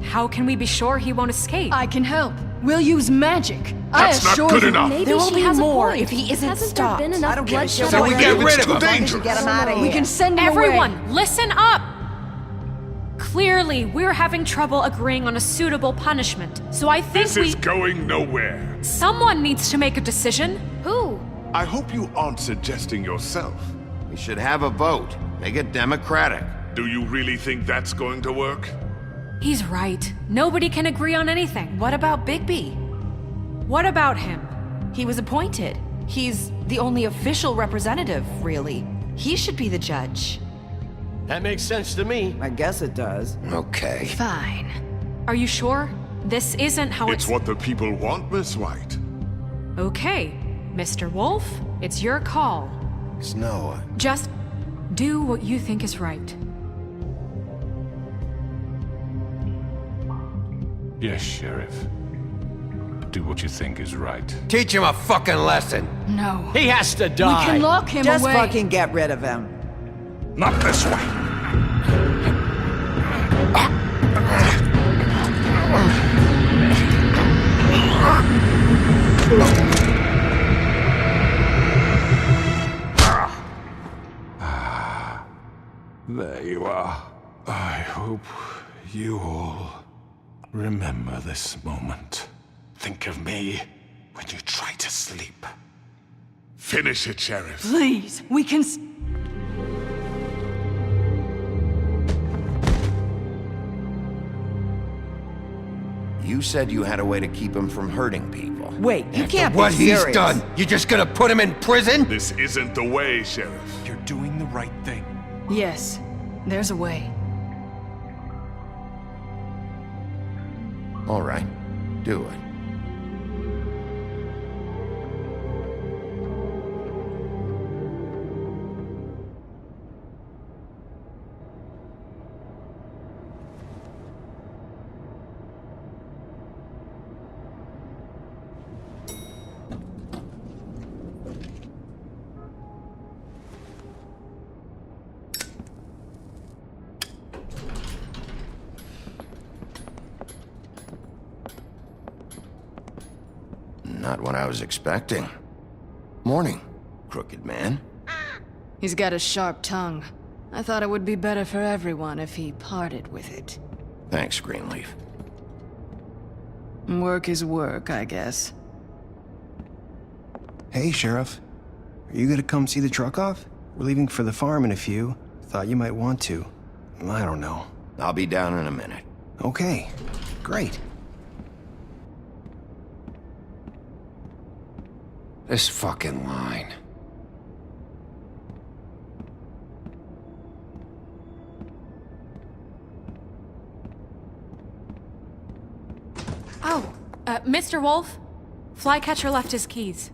How can we be sure he won't escape? I can help. We'll use magic. That's I not assure good you. enough. Maybe There will she be has more a point. if he isn't Hasn't stopped. there been enough I don't give a bloodshed shit. So we get rid of Too him. dangerous. Get him out of here. We can send him away. Everyone, listen up! Clearly, we're having trouble agreeing on a suitable punishment, so I think This is going nowhere. Someone needs to make a decision. Who? I hope you aren't suggesting yourself. We should have a vote. Make it democratic. Do you really think that's going to work? He's right. Nobody can agree on anything. What about Bigby? What about him? He was appointed. He's the only official representative, really. He should be the judge. That makes sense to me. I guess it does. Okay. Fine. Are you sure? This isn't how It's what the people want, Miss White. Okay, Mr. Wolf, it's your call. Snow. Just do what you think is right. Yes, Sheriff. Do what you think is right. Teach him a fucking lesson. No. He has to die. We can lock him Just away. fucking get rid of him. Not this way. There you are. I hope you all remember this moment. Think of me when you try to sleep. Finish it, Sheriff. Please, we can. You said you had a way to keep him from hurting people. Wait, you can't be What he's serious. done, you just gonna put him in prison? This isn't the way, Sheriff. You're doing the right thing. Yes, there's a way. All right. Do it. Not what I was expecting. Morning, crooked man. He's got a sharp tongue. I thought it would be better for everyone if he parted with it. Thanks, Greenleaf. Work is work, I guess. Hey, Sheriff. Are you gonna come see the truck off? We're leaving for the farm in a few. Thought you might want to. I don't know. I'll be down in a minute. Okay, great. This fucking line. Oh, Mr. Wolf, Flycatcher left his keys.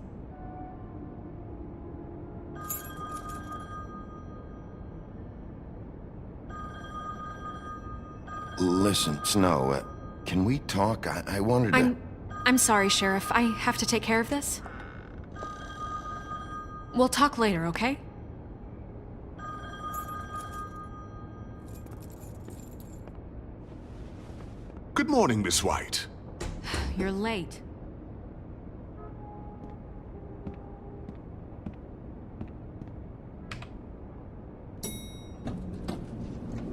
Listen, Snow, can we talk? I wanted to... I'm sorry, Sheriff. I have to take care of this. We'll talk later, okay? Good morning, Miss White. You're late.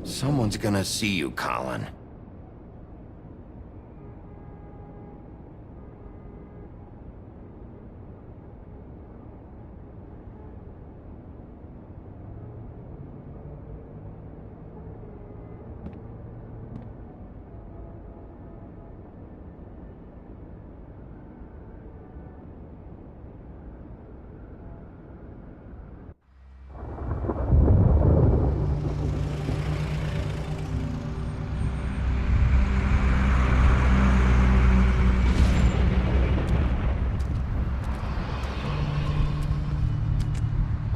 Someone's gonna see you, Colin.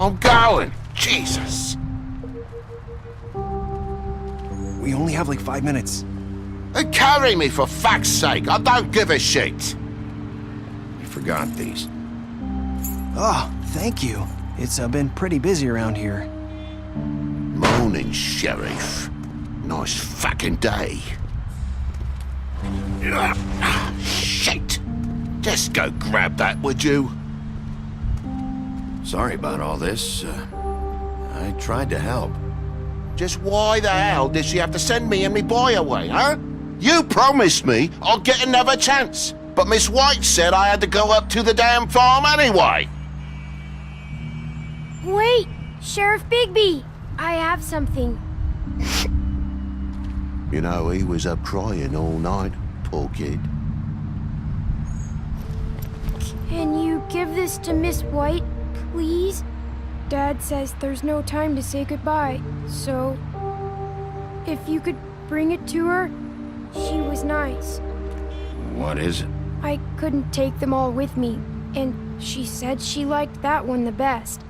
I'm going. Jesus. We only have like 5 minutes. Carry me, for fuck's sake. I don't give a shit. You forgot these. Oh, thank you. It's been pretty busy around here. Morning, Sheriff. Nice fucking day. Shit! Just go grab that, would you? Sorry about all this. I tried to help. Just why the hell did she have to send me and me boy away, huh? You promised me I'd get another chance, but Miss White said I had to go up to the damn farm anyway. Wait, Sheriff Bigby, I have something. You know, he was up crying all night, poor kid. Can you give this to Miss White, please? Dad says there's no time to say goodbye, so if you could bring it to her, she was nice. What is it? I couldn't take them all with me, and she said she liked that one the best.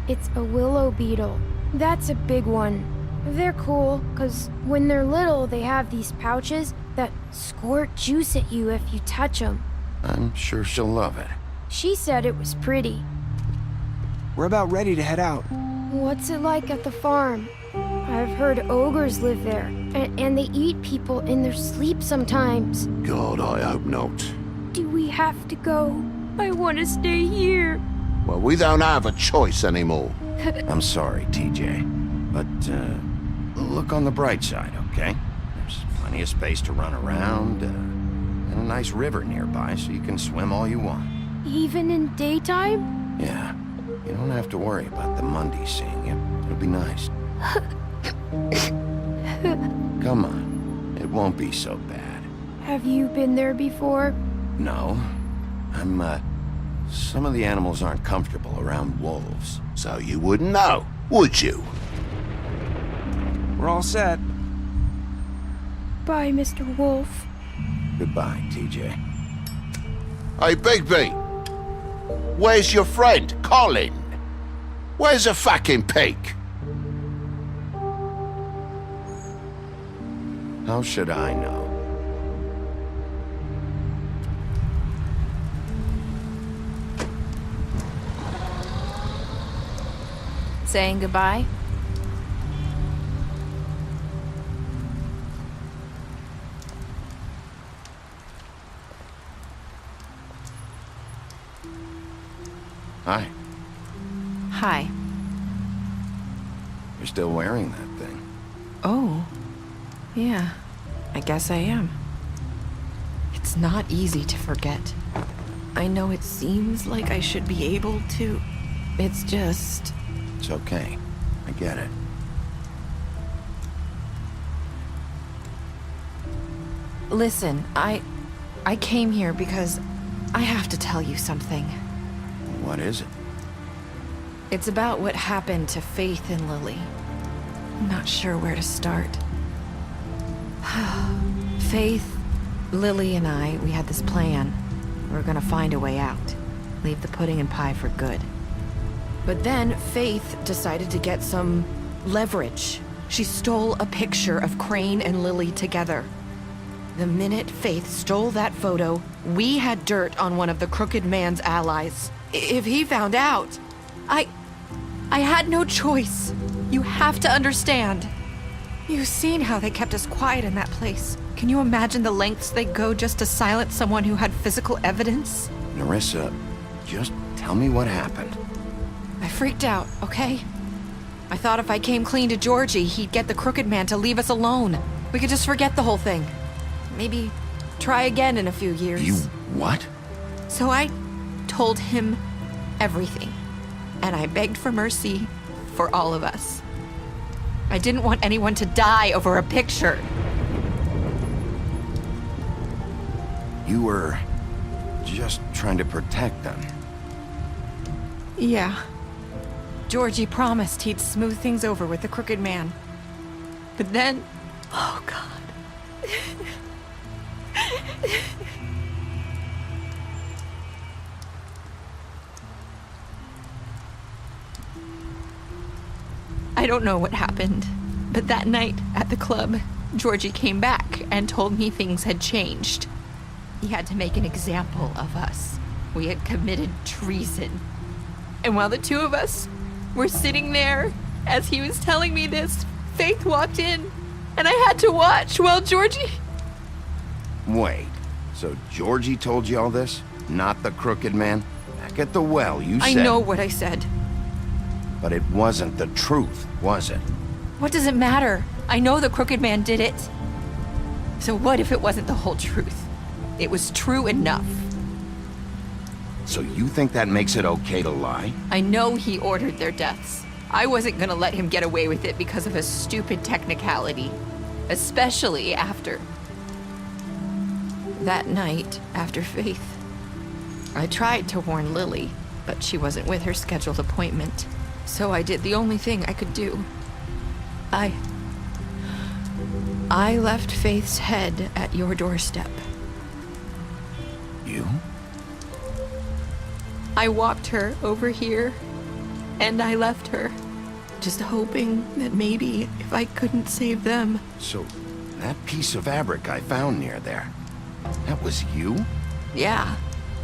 It's a willow beetle. That's a big one. They're cool, 'cause when they're little, they have these pouches that squirt juice at you if you touch them. I'm sure she'll love it. She said it was pretty. We're about ready to head out. What's it like at the farm? I've heard ogres live there, and they eat people in their sleep sometimes. God, I hope not. Do we have to go? I want to stay here. Well, we don't have a choice anymore. I'm sorry, TJ. But, look on the bright side, okay? There's plenty of space to run around, and a nice river nearby so you can swim all you want. Even in daytime? Yeah. You don't have to worry about the Monday seeing you. It'll be nice. Come on. It won't be so bad. Have you been there before? No. Some of the animals aren't comfortable around wolves. So you wouldn't know, would you? We're all set. Bye, Mr. Wolf. Goodbye, TJ. Hey, Bigby. Where's your friend, Colin? Where's the fucking pig? How should I know? Saying goodbye? Hi. Hi. You're still wearing that thing. Oh. Yeah. I guess I am. It's not easy to forget. I know it seems like I should be able to. It's just... It's okay. I get it. Listen, I came here because I have to tell you something. What is it? It's about what happened to Faith and Lily. I'm not sure where to start. Faith, Lily, and I, we had this plan. We were gonna find a way out. Leave the pudding and pie for good. But then Faith decided to get some leverage. She stole a picture of Crane and Lily together. The minute Faith stole that photo, we had dirt on one of the Crooked Man's allies. If he found out, I had no choice. You have to understand. You've seen how they kept us quiet in that place. Can you imagine the lengths they go just to silence someone who had physical evidence? Nerissa, just tell me what happened. I freaked out, okay? I thought if I came clean to Georgie, he'd get the Crooked Man to leave us alone. We could just forget the whole thing. Maybe try again in a few years. You what? So I told him everything. And I begged for mercy for all of us. I didn't want anyone to die over a picture. You were just trying to protect them. Yeah. Georgie promised he'd smooth things over with the Crooked Man. But then... Oh, God. I don't know what happened, but that night at the club, Georgie came back and told me things had changed. He had to make an example of us. We had committed treason. And while the two of us were sitting there, as he was telling me this, Faith walked in, and I had to watch while Georgie... Wait, so Georgie told you all this? Not the crooked man? Back at the well, you said... I know what I said. But it wasn't the truth, was it? What does it matter? I know the crooked man did it. So what if it wasn't the whole truth? It was true enough. So you think that makes it okay to lie? I know he ordered their deaths. I wasn't gonna let him get away with it because of a stupid technicality. Especially after... that night, after Faith. I tried to warn Lily, but she wasn't with her scheduled appointment. So I did the only thing I could do. I left Faith's head at your doorstep. You? I walked her over here, and I left her, just hoping that maybe if I couldn't save them. So, that piece of fabric I found near there, that was you? Yeah,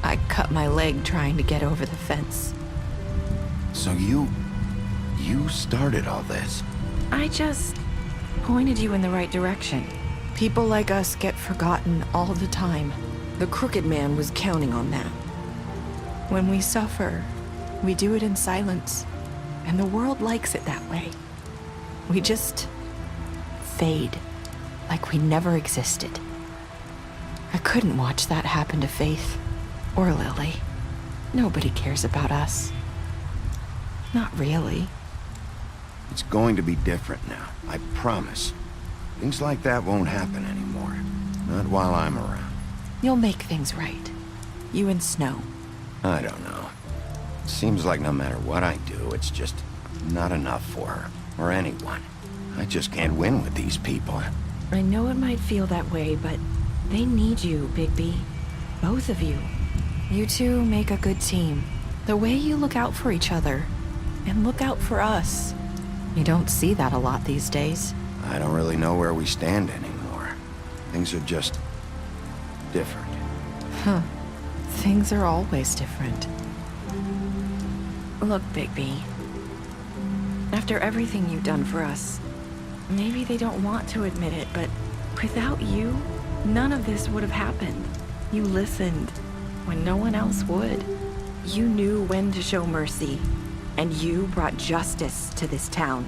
I cut my leg trying to get over the fence. So you started all this? I just pointed you in the right direction. People like us get forgotten all the time. The crooked man was counting on that. When we suffer, we do it in silence, and the world likes it that way. We just fade, like we never existed. I couldn't watch that happen to Faith, or Lily. Nobody cares about us. Not really. It's going to be different now, I promise. Things like that won't happen anymore. Not while I'm around. You'll make things right. You and Snow. I don't know. It seems like no matter what I do, it's just not enough for her, or anyone. I just can't win with these people. I know it might feel that way, but they need you, Bigby. Both of you. You two make a good team. The way you look out for each other, and look out for us. You don't see that a lot these days. I don't really know where we stand anymore. Things are just different. Huh. Things are always different. Look, Bigby. After everything you've done for us, maybe they don't want to admit it, but without you, none of this would have happened. You listened when no one else would. You knew when to show mercy, and you brought justice to this town.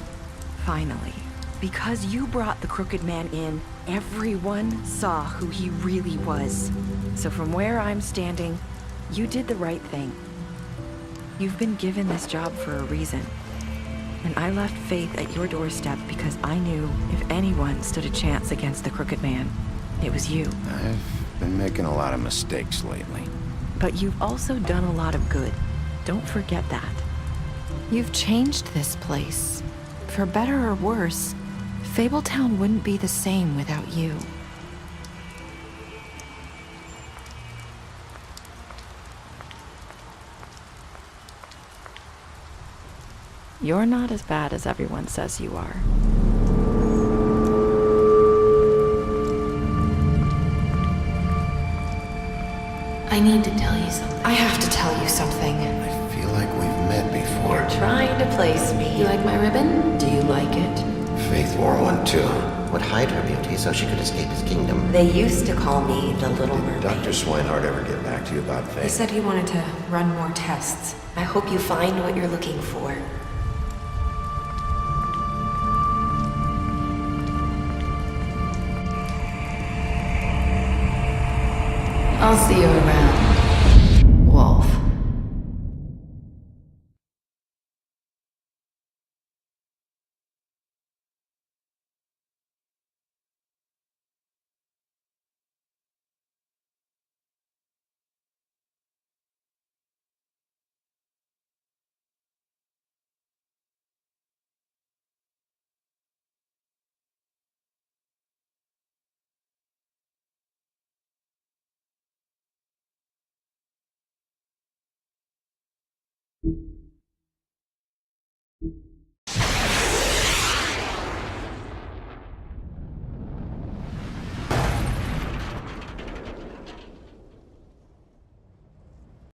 Finally. Because you brought the crooked man in, everyone saw who he really was. So from where I'm standing, you did the right thing. You've been given this job for a reason. And I left Faith at your doorstep because I knew if anyone stood a chance against the crooked man, it was you. I've been making a lot of mistakes lately. But you've also done a lot of good. Don't forget that. You've changed this place. For better or worse, Fabletown wouldn't be the same without you. You're not as bad as everyone says you are. I need to tell you something. I have to tell you something. I feel like we've met before. You're trying to place me. You like my ribbon? Do you like it? Faith wore one too. Would hide her beauty so she could escape his kingdom. They used to call me the Little Mermaid. Dr. Swinehart ever get back to you about Faith? He said he wanted to run more tests. I hope you find what you're looking for. I'll see you around.